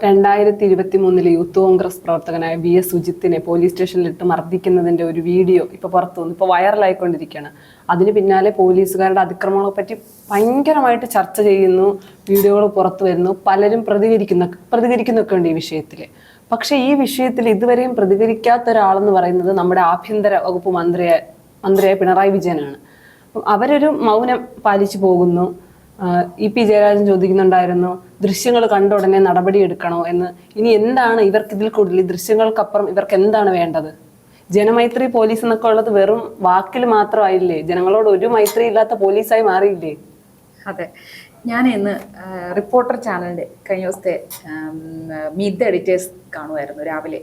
2023 youth Congress പ്രവർത്തകനായ VS സുജിത്തിനെ police സ്റ്റേഷനിലിട്ട് മർദ്ദിക്കുന്നതിന്റെ ഒരു video ഇപ്പൊ പുറത്തു വന്നു. ഇപ്പൊ വൈറലായിക്കൊണ്ടിരിക്കുകയാണ്. അതിന് പിന്നാലെ പോലീസുകാരുടെ അതിക്രമങ്ങളെ പറ്റി ഭയങ്കരമായിട്ട് ചർച്ച ചെയ്യുന്നു, വീഡിയോകൾ പുറത്തു വരുന്നു, പലരും പ്രതികരിക്കുന്നൊക്കെ ഉണ്ട് ഈ വിഷയത്തില്. പക്ഷെ ഈ വിഷയത്തിൽ ഇതുവരെയും പ്രതികരിക്കാത്ത ഒരാളെന്ന് പറയുന്നത് നമ്മുടെ ആഭ്യന്തര വകുപ്പ് മന്ത്രിയായ പിണറായി വിജയനാണ്. അപ്പം അവരൊരു മൗനം പാലിച്ചു പോകുന്നു. EP ജയരാജൻ ചോദിക്കുന്നുണ്ടായിരുന്നു, ദൃശ്യങ്ങൾ കണ്ട ഉടനെ നടപടി എടുക്കണോ എന്ന്. ഇനി എന്താണ് ഇവർക്ക് ഇതിൽ കൂടുതൽ, ഈ ദൃശ്യങ്ങൾക്കപ്പുറം ഇവർക്ക് എന്താണ് വേണ്ടത്? ജനമൈത്രി പോലീസ് എന്നൊക്കെ ഉള്ളത് വെറും വാക്കിൽ മാത്രമായില്ലേ? ജനങ്ങളോട് ഒരു മൈത്രി ഇല്ലാത്ത പോലീസായി മാറിയില്ലേ? അതെ, ഞാൻ ഇന്ന് റിപ്പോർട്ടർ ചാനലിന്റെ കഴിഞ്ഞ ദിവസത്തെ മീറ്റ് ദ എഡിറ്റേഴ്സ് കാണുമായിരുന്നു. രാവിലെ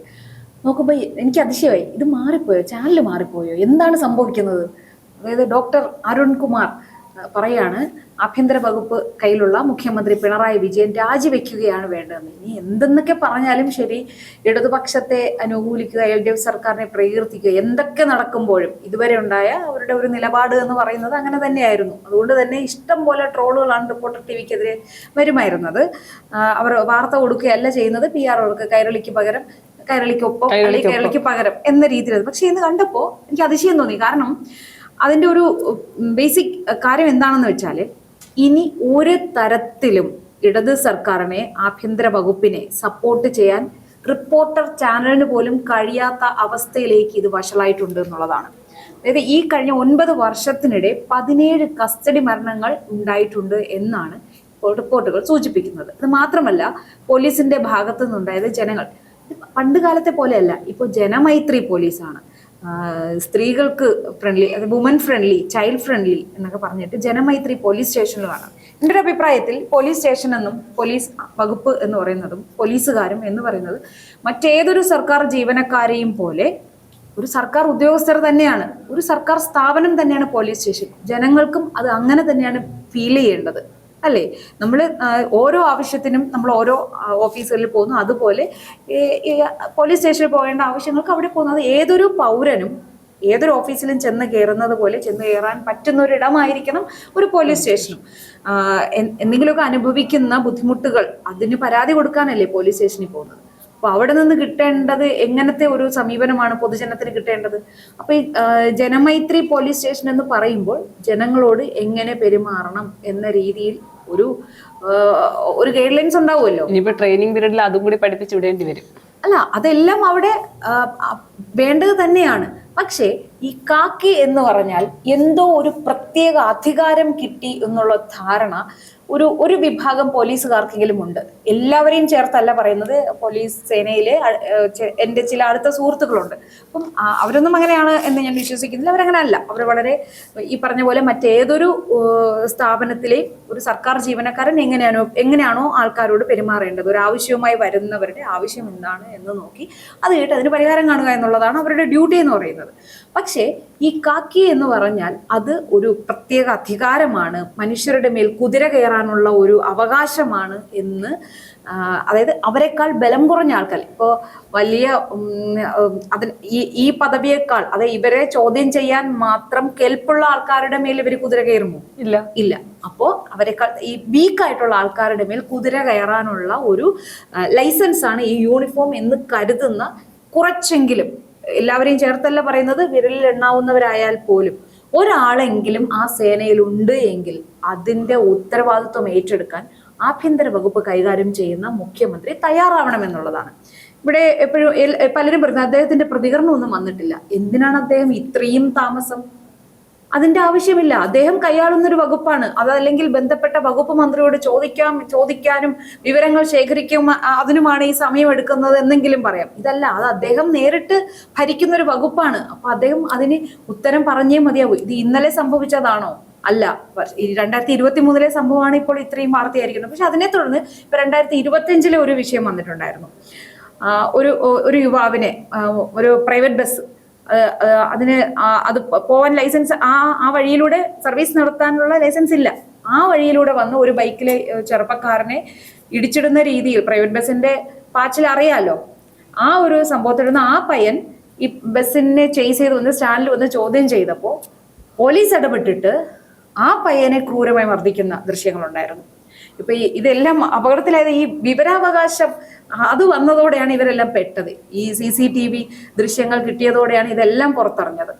നോക്കുമ്പോൾ എനിക്ക് അതിശയമായി, ഇത് മാറിപ്പോയോ, ചാനൽ മാറിപ്പോയോ, എന്താണ് സംഭവിക്കുന്നത്? അതായത് ഡോക്ടർ അരുൺകുമാർ പറയാണ്, ആഭ്യന്തര വകുപ്പ് കയ്യിലുള്ള മുഖ്യമന്ത്രി പിണറായി വിജയൻ രാജിവെക്കുകയാണ് വേണ്ടതെന്ന്. ഇനി എന്തെന്നൊക്കെ പറഞ്ഞാലും ശരി, ഇടതുപക്ഷത്തെ അനുകൂലിക്കുക, LDF സർക്കാരിനെ പ്രകീർത്തിക്കുക, എന്തൊക്കെ നടക്കുമ്പോഴും ഇതുവരെ ഉണ്ടായ അവരുടെ ഒരു നിലപാട് എന്ന് പറയുന്നത് അങ്ങനെ തന്നെയായിരുന്നു. അതുകൊണ്ട് തന്നെ ഇഷ്ടം പോലെ ട്രോളുകളാണ് റിപ്പോർട്ടർ TVക്കെതിരെ വരുമായിരുന്നത്. അവർ വാർത്ത കൊടുക്കുകയല്ല ചെയ്യുന്നത്, PR കൈരളിക്ക് പകരം, കൈരളിക്കൊപ്പം, കൈരളിക്ക് പകരം എന്ന രീതിയിലാണ്. പക്ഷെ ഇന്ന് കണ്ടപ്പോൾ എനിക്ക് അതിശയം തോന്നി. കാരണം അതിൻ്റെ ഒരു ബേസിക് കാര്യം എന്താണെന്ന് വെച്ചാൽ, ഇനി ഒരു തരത്തിലും ഇടത് സർക്കാരിനെ, ആഭ്യന്തര വകുപ്പിനെ സപ്പോർട്ട് ചെയ്യാൻ റിപ്പോർട്ടർ ചാനലിന് പോലും കഴിയാത്ത അവസ്ഥയിലേക്ക് ഇത് വഷളായിട്ടുണ്ട് എന്നുള്ളതാണ്. അതായത് ഈ കഴിഞ്ഞ 9 വർഷത്തിനിടെ 17 കസ്റ്റഡി മരണങ്ങൾ ഉണ്ടായിട്ടുണ്ട് എന്നാണ് ഇപ്പോൾ റിപ്പോർട്ടുകൾ സൂചിപ്പിക്കുന്നത്. അത് മാത്രമല്ല, പോലീസിന്റെ ഭാഗത്തു നിന്നുണ്ടായത് ജനങ്ങൾ പണ്ട് കാലത്തെ പോലെയല്ല, ഇപ്പോൾ ജനമൈത്രി പോലീസാണ്. സ്ത്രീകൾക്ക് friendly, woman friendly, child friendly എന്നൊക്കെ പറഞ്ഞിട്ട് ജനമൈത്രി പോലീസ് സ്റ്റേഷനിലാണ്. എൻ്റെ ഒരു അഭിപ്രായത്തിൽ പോലീസ് സ്റ്റേഷൻ എന്നും പോലീസ് വകുപ്പ് എന്ന് പറയുന്നതും പോലീസുകാരും എന്ന് പറയുന്നത് മറ്റേതൊരു സർക്കാർ ജീവനക്കാരെയും പോലെ ഒരു സർക്കാർ ഉദ്യോഗസ്ഥർ തന്നെയാണ്, ഒരു സർക്കാർ സ്ഥാപനം തന്നെയാണ് പോലീസ് സ്റ്റേഷൻ. ജനങ്ങൾക്കും അത് അങ്ങനെ തന്നെയാണ് ഫീൽ ചെയ്യേണ്ടത്, അല്ലേ? നമ്മൾ ഓരോ ആവശ്യത്തിനും നമ്മൾ ഓരോ ഓഫീസുകളിൽ പോകുന്നു, അതുപോലെ പോലീസ് സ്റ്റേഷനിൽ പോകേണ്ട ആവശ്യങ്ങൾക്ക് അവിടെ പോകുന്നത് ഏതൊരു പൗരനും ഏതൊരു ഓഫീസിലും ചെന്ന് കയറുന്നത് പോലെ ചെന്ന് കയറാൻ പറ്റുന്ന ഒരിടമായിരിക്കണം ഒരു പോലീസ് സ്റ്റേഷനും. എന്തെങ്കിലുമൊക്കെ അനുഭവിക്കുന്ന ബുദ്ധിമുട്ടുകൾ അതിന് പരാതി കൊടുക്കാനല്ലേ പോലീസ് സ്റ്റേഷനിൽ പോകുന്നത്. അപ്പൊ അവിടെ നിന്ന് കിട്ടേണ്ടത് എങ്ങനത്തെ ഒരു സമീപനമാണ് പൊതുജനത്തിന് കിട്ടേണ്ടത്? അപ്പൊ ഈ ജനമൈത്രി പോലീസ് സ്റ്റേഷൻ എന്ന് പറയുമ്പോൾ ജനങ്ങളോട് എങ്ങനെ പെരുമാറണം എന്ന രീതിയിൽ ഒരു ഗൈഡ് ലൈൻസ് ഉണ്ടാവുമല്ലോ. ഇനിയിപ്പോ ട്രെയിനിങ് പീരീഡിൽ അതും കൂടി പഠിപ്പിച്ചു വിടേണ്ടി വരും. അല്ല, അതെല്ലാം അവിടെ വേണ്ടത് തന്നെയാണ്. പക്ഷേ ഈ കാക്കി എന്ന് പറഞ്ഞാൽ എന്തോ ഒരു പ്രത്യേക അധികാരം കിട്ടി എന്നുള്ള ധാരണ ഒരു വിഭാഗം പോലീസുകാർക്കെങ്കിലും ഉണ്ട്. എല്ലാവരെയും ചേർത്തല്ല പറയുന്നത്. പോലീസ് സേനയിലെ എൻ്റെ ചില അടുത്ത സുഹൃത്തുക്കളുണ്ട്. അപ്പം അവരൊന്നും അങ്ങനെയാണ് എന്ന് ഞാൻ വിശ്വസിക്കുന്നില്ല. അവരങ്ങനെ അല്ല. അവർ വളരെ ഈ പറഞ്ഞ പോലെ മറ്റേതൊരു സ്ഥാപനത്തിലെയും ഒരു സർക്കാർ ജീവനക്കാരൻ എങ്ങനെയാണോ ആൾക്കാരോട് പെരുമാറേണ്ടത്, ഒരു ആവശ്യവുമായി വരുന്നവരുടെ ആവശ്യം എന്താണ് എന്ന് നോക്കി അത് കേട്ട് അതിന് പരിഹാരം കാണുക എന്നുള്ളതാണ് അവരുടെ ഡ്യൂട്ടി എന്ന് പറയുന്നത്. പക്ഷേ ഈ കാക്കി എന്ന് പറഞ്ഞാൽ അത് ഒരു പ്രത്യേക അധികാരമാണ്, മനുഷ്യരുടെ മേൽ കുതിര കയറാനുള്ള ഒരു അവകാശമാണ് എന്ന്, അതായത് അവരെക്കാൾ ബലം കുറഞ്ഞ ആൾക്കാർ, ഇപ്പോൾ വലിയ ഈ പദവിയേക്കാൾ, അതായത് ഇവരെ ചോദ്യം ചെയ്യാൻ മാത്രം കെൽപ്പുള്ള ആൾക്കാരുടെ മേൽ ഇവർ കുതിര കയറുമോ? ഇല്ല. അപ്പോൾ അവരെക്കാൾ ഈ വീക്കായിട്ടുള്ള ആൾക്കാരുടെ മേൽ കുതിര കയറാനുള്ള ഒരു ലൈസൻസ് ആണ് ഈ യൂണിഫോം എന്ന് കരുതുന്ന കുറച്ചെങ്കിലും, എല്ലാവരെയും ചേർത്തല്ല പറയുന്നത്, വിരലിൽ എണ്ണാവുന്നവരായാൽ പോലും ഒരാളെങ്കിലും ആ സേനയിലുണ്ട് എങ്കിൽ അതിന്റെ ഉത്തരവാദിത്വം ഏറ്റെടുക്കാൻ ആഭ്യന്തര വകുപ്പ് കൈകാര്യം ചെയ്യുന്ന മുഖ്യമന്ത്രി തയ്യാറാവണമെന്നുള്ളതാണ്. ഇവിടെ എപ്പോഴും പലരും പറയുന്നത് അദ്ദേഹത്തിന്റെ പ്രതികരണമൊന്നും വന്നിട്ടില്ല. എന്തിനാണ് അദ്ദേഹം ഇത്രയും താമസം? അതിന്റെ ആവശ്യമില്ല. അദ്ദേഹം കൈയാളുന്നൊരു വകുപ്പാണ്. അതല്ലെങ്കിൽ ബന്ധപ്പെട്ട വകുപ്പ് മന്ത്രിയോട് ചോദിക്കാനും വിവരങ്ങൾ ശേഖരിക്കും അതിനുമാണ് ഈ സമയം എടുക്കുന്നത് എന്നെങ്കിലും പറയാം. ഇതല്ല, അത് അദ്ദേഹം നേരിട്ട് ഭരിക്കുന്ന ഒരു വകുപ്പാണ്. അപ്പൊ അദ്ദേഹം അതിന് ഉത്തരം പറഞ്ഞേ മതിയാവൂ. ഇത് ഇന്നലെ സംഭവിച്ചതാണോ? അല്ല, 2023 സംഭവമാണ് ഇപ്പോൾ ഇത്രയും വാർത്തയായിരിക്കുന്നത്. പക്ഷെ അതിനെ തുടർന്ന് ഇപ്പൊ 2025 ഒരു വിഷയം വന്നിട്ടുണ്ടായിരുന്നു. ഒരു യുവാവിനെ ഒരു പ്രൈവറ്റ് ബസ് അത് പോവാൻ ലൈസൻസ്, ആ വഴിയിലൂടെ സർവീസ് നടത്താനുള്ള ലൈസൻസ് ഇല്ല. ആ വഴിയിലൂടെ വന്ന് ഒരു ബൈക്കിലെ ചെറുപ്പക്കാരനെ ഇടിച്ചിടുന്ന രീതിയിൽ, പ്രൈവറ്റ് ബസിന്റെ പാച്ചിൽ അറിയാലോ, ആ ഒരു സംഭവത്തിൽ ആ പയ്യൻ ഈ ബസ്സിനെ ചേസ് ചെയ്ത് വന്ന് സ്റ്റാൻഡിൽ വന്ന് ചോദ്യം ചെയ്തപ്പോൾ പോലീസ് ഇടപെട്ടിട്ട് ആ പയ്യനെ ക്രൂരമായി മർദ്ദിക്കുന്ന ദൃശ്യങ്ങളുണ്ടായിരുന്നു. ഇപ്പൊ ഇതെല്ലാം അപകടത്തിലായത് ഈ വിവരാവകാശം അത് വന്നതോടെയാണ് ഇവരെല്ലാം പെട്ടത്. ഈ CCTV ദൃശ്യങ്ങൾ കിട്ടിയതോടെയാണ് ഇതെല്ലാം പുറത്തറിഞ്ഞത്.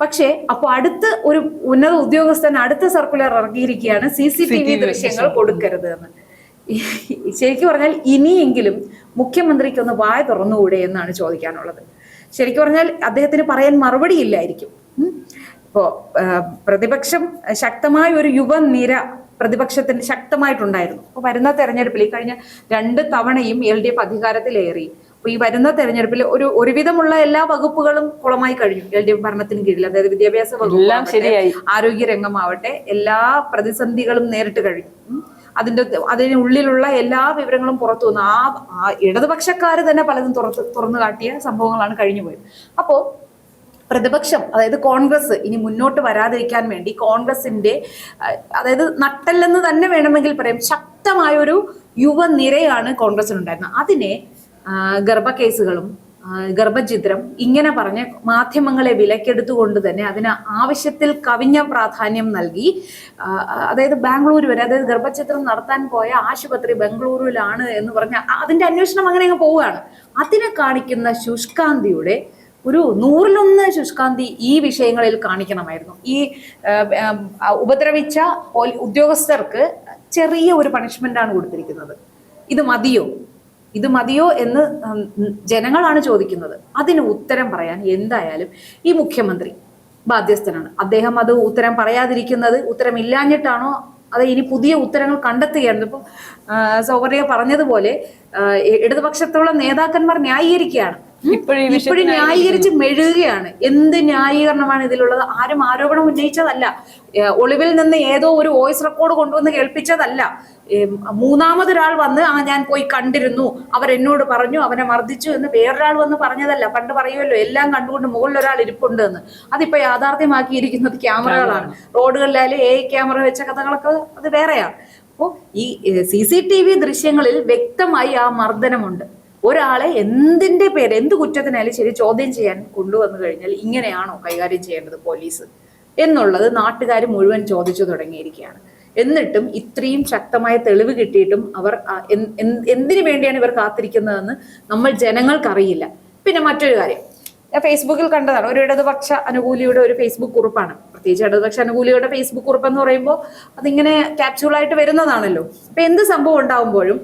പക്ഷേ അപ്പൊ അടുത്ത ഒരു ഉന്നത ഉദ്യോഗസ്ഥൻ അടുത്ത സർക്കുലർ ഇറങ്ങിയിരിക്കുകയാണ് CCTV ദൃശ്യങ്ങൾ കൊടുക്കരുത് എന്ന്. ശരിക്കും പറഞ്ഞാൽ ഇനിയെങ്കിലും മുഖ്യമന്ത്രിക്ക് ഒന്ന് വായ തുറന്നുകൂടെ എന്നാണ് ചോദിക്കാനുള്ളത്. ശരിക്കും പറഞ്ഞാൽ അദ്ദേഹത്തിന് പറയാൻ മറുപടി ഇല്ലായിരിക്കും. ഇപ്പോ പ്രതിപക്ഷം ശക്തമായ ഒരു യുവനിര പ്രതിപക്ഷത്തിന് ശക്തമായിട്ടുണ്ടായിരുന്നു. അപ്പൊ വരുന്ന തെരഞ്ഞെടുപ്പിൽ കഴിഞ്ഞ 2 തവണയും LDF അധികാരത്തിലേറി. അപ്പൊ ഈ വരുന്ന തെരഞ്ഞെടുപ്പിൽ ഒരുവിധമുള്ള എല്ലാ വകുപ്പുകളും കുളമായി കഴിഞ്ഞു LDF ഭരണത്തിന് കീഴിൽ. അതായത് വിദ്യാഭ്യാസ വകുപ്പ്, ആരോഗ്യ രംഗമാവട്ടെ, എല്ലാ പ്രതിസന്ധികളും നേരിട്ട് കഴിഞ്ഞു. അതിനുള്ളിലുള്ള എല്ലാ വിവരങ്ങളും പുറത്തു വന്നു. ആ ഇടതുപക്ഷക്കാര് തന്നെ പലതും തുറന്നു കാട്ടിയ സംഭവങ്ങളാണ് കഴിഞ്ഞു പോയത്. അപ്പോ പ്രതിപക്ഷം, അതായത് കോൺഗ്രസ്, ഇനി മുന്നോട്ട് വരാതിരിക്കാൻ വേണ്ടി കോൺഗ്രസിന്റെ, അതായത് നട്ടല്ലെന്ന് തന്നെ വേണമെങ്കിൽ പറയാം, ശക്തമായ ഒരു യുവനിരയാണ് കോൺഗ്രസിനുണ്ടായിരുന്നത്. അതിനെ ഗർഭക്കേസുകളും ഗർഭഛിദ്രം ഇങ്ങനെ പറഞ്ഞ് മാധ്യമങ്ങളെ വിലക്കെടുത്തുകൊണ്ട് തന്നെ അതിന് ആവശ്യത്തിൽ കവിഞ്ഞ പ്രാധാന്യം നൽകി. അതായത് ബാംഗ്ലൂർ വരെ, അതായത് ഗർഭഛിദ്രം നടത്താൻ പോയ ആശുപത്രി ബംഗളൂരുവിലാണ് എന്ന് പറഞ്ഞ അതിന്റെ അന്വേഷണം അങ്ങനെ അങ്ങ് പോവുകയാണ്. അതിനെ കാണിക്കുന്ന ശുഷ്കാന്തിയുടെ ഒരു 100-1 ശുഷ്കാന്തി ഈ വിഷയങ്ങളിൽ കാണിക്കണമായിരുന്നു. ഈ ഉപദ്രവിച്ച ഉദ്യോഗസ്ഥർക്ക് ചെറിയ ഒരു പണിഷ്മെന്റ് ആണ് കൊടുത്തിരിക്കുന്നത്. ഇത് മതിയോ എന്ന് ജനങ്ങളാണ് ചോദിക്കുന്നത്. അതിന് ഉത്തരം പറയാൻ എന്തായാലും ഈ മുഖ്യമന്ത്രി ബാധ്യസ്ഥനാണ്. അദ്ദേഹം അത് ഉത്തരം പറയാതിരിക്കുന്നത് ഉത്തരമില്ലാഞ്ഞിട്ടാണോ അത് ഇനി പുതിയ ഉത്തരങ്ങൾ കണ്ടെത്തുകയാണ്? ഇപ്പം സൗകര്യ പറഞ്ഞതുപോലെ ഇടതുപക്ഷത്തുള്ള നേതാക്കന്മാർ ന്യായീകരിക്കുകയാണ്, ഇപ്പോഴും ന്യായീകരിച്ച് മെഴുകുകയാണ്. എന്ത് ന്യായീകരണമാണ് ഇതിലുള്ളത്? ആരും ആരോപണം ഉന്നയിച്ചതല്ല, ഒളിവിൽ നിന്ന് ഏതോ ഒരു വോയിസ് റെക്കോർഡ് കൊണ്ടുവന്ന് കേൾപ്പിച്ചതല്ല, മൂന്നാമതൊരാൾ വന്ന് ഞാൻ പോയി കണ്ടിരുന്നു, അവരെന്നോട് പറഞ്ഞു അവനെ മർദ്ദിച്ചു എന്ന് വേറൊരാൾ വന്ന് പറഞ്ഞതല്ല. പണ്ട് പറയുമല്ലോ എല്ലാം കണ്ടുകൊണ്ട് മുകളിൽ ഒരാൾ ഇരിപ്പുണ്ട് എന്ന്. അതിപ്പോ യാഥാർത്ഥ്യമാക്കിയിരിക്കുന്നത് ക്യാമറകളാണ്. റോഡുകളിലായാലും ക്യാമറ വെച്ച കഥകളൊക്കെ അത് വേറെയാണ്. അപ്പോൾ ഈ CCTV ദൃശ്യങ്ങളിൽ വ്യക്തമായി ആ മർദ്ദനമുണ്ട്. ഒരാളെ എന്തിന്റെ പേര്, എന്ത് കുറ്റത്തിനായാലും ശരി ചോദ്യം ചെയ്യാൻ കൊണ്ടുവന്നു കഴിഞ്ഞാൽ ഇങ്ങനെയാണോ കൈകാര്യം ചെയ്യേണ്ടത് പോലീസ് എന്നുള്ളത് നാട്ടുകാർ മുഴുവൻ ചോദിച്ചു തുടങ്ങിയിരിക്കുകയാണ്. എന്നിട്ടും ഇത്രയും ശക്തമായ തെളിവ് കിട്ടിയിട്ടും അവർ എന്തിനു വേണ്ടിയാണ് ഇവർ കാത്തിരിക്കുന്നതെന്ന് നമ്മൾ ജനങ്ങൾക്കറിയില്ല. പിന്നെ മറ്റൊരു കാര്യം ഞാൻ ഫേസ്ബുക്കിൽ കണ്ടതാണ്. ഒരു ഇടതുപക്ഷ അനുകൂലിയുടെ ഒരു ഫേസ്ബുക്ക് കുറിപ്പാണ്. പ്രത്യേകിച്ച് ഇടതുപക്ഷ അനുകൂലിയുടെ ഫേസ്ബുക്ക് കുറിപ്പ് എന്ന് പറയുമ്പോൾ അതിങ്ങനെ ക്യാപ്സ്യൂളായിട്ട് വരുന്നതാണല്ലോ. അപ്പൊ എന്ത് സംഭവം ഉണ്ടാവുമ്പോഴും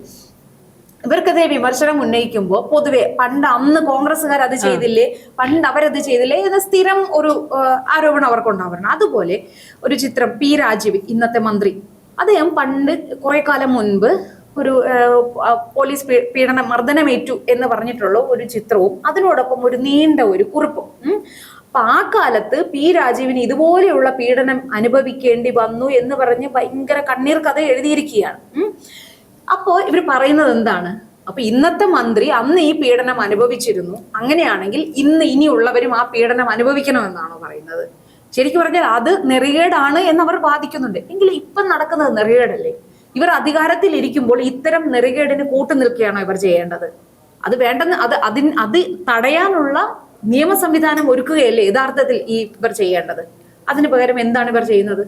ഇവർക്കെതിരെ വിമർശനം ഉന്നയിക്കുമ്പോൾ പൊതുവെ അന്ന് കോൺഗ്രസ്സുകാർ അത് ചെയ്തില്ലേ, അവരത് ചെയ്തില്ലേ എന്ന സ്ഥിരം ഒരു ആരോപണം അവർക്കുണ്ടാവണം. അതുപോലെ ഒരു ചിത്രം P. രാജീവ്, ഇന്നത്തെ മന്ത്രി, അദ്ദേഹം കുറെ കാലം മുൻപ് ഒരു പോലീസ് മർദ്ദനമേറ്റു എന്ന് പറഞ്ഞിട്ടുള്ള ഒരു ചിത്രവും അതിനോടൊപ്പം ഒരു നീണ്ട ഒരു കുറിപ്പും. അപ്പൊ ആ കാലത്ത് P. രാജീവിന് ഇതുപോലെയുള്ള പീഡനം അനുഭവിക്കേണ്ടി വന്നു എന്ന് പറഞ്ഞ് ഭയങ്കര കണ്ണീർ കഥ എഴുതിയിരിക്കുകയാണ്. അപ്പോ ഇവർ പറയുന്നത് എന്താണ്? അപ്പൊ ഇന്നത്തെ മന്ത്രി അന്ന് ഈ പീഡനം അനുഭവിച്ചിരുന്നു, അങ്ങനെയാണെങ്കിൽ ഇനിയുള്ളവരും ആ പീഡനം അനുഭവിക്കണമെന്നാണോ പറയുന്നത്? ശരിക്കും പറഞ്ഞാൽ അത് നെറികേടാണ് എന്ന് അവർ വാദിക്കുന്നുണ്ട്. എങ്കിലും ഇപ്പം നടക്കുന്നത് നെറികേടല്ലേ? ഇവർ അധികാരത്തിൽ ഇരിക്കുമ്പോൾ ഇത്തരം നെറികേടിന് കൂട്ടുനിൽക്കുകയാണോ ഇവർ ചെയ്യേണ്ടത്? അത് വേണ്ടെന്ന് അത് തടയാനുള്ള നിയമ സംവിധാനം ഒരുക്കുകയല്ലേ യഥാർത്ഥത്തിൽ ഇവർ ചെയ്യേണ്ടത്? അതിന് പകരം എന്താണ് ഇവർ ചെയ്യുന്നത്?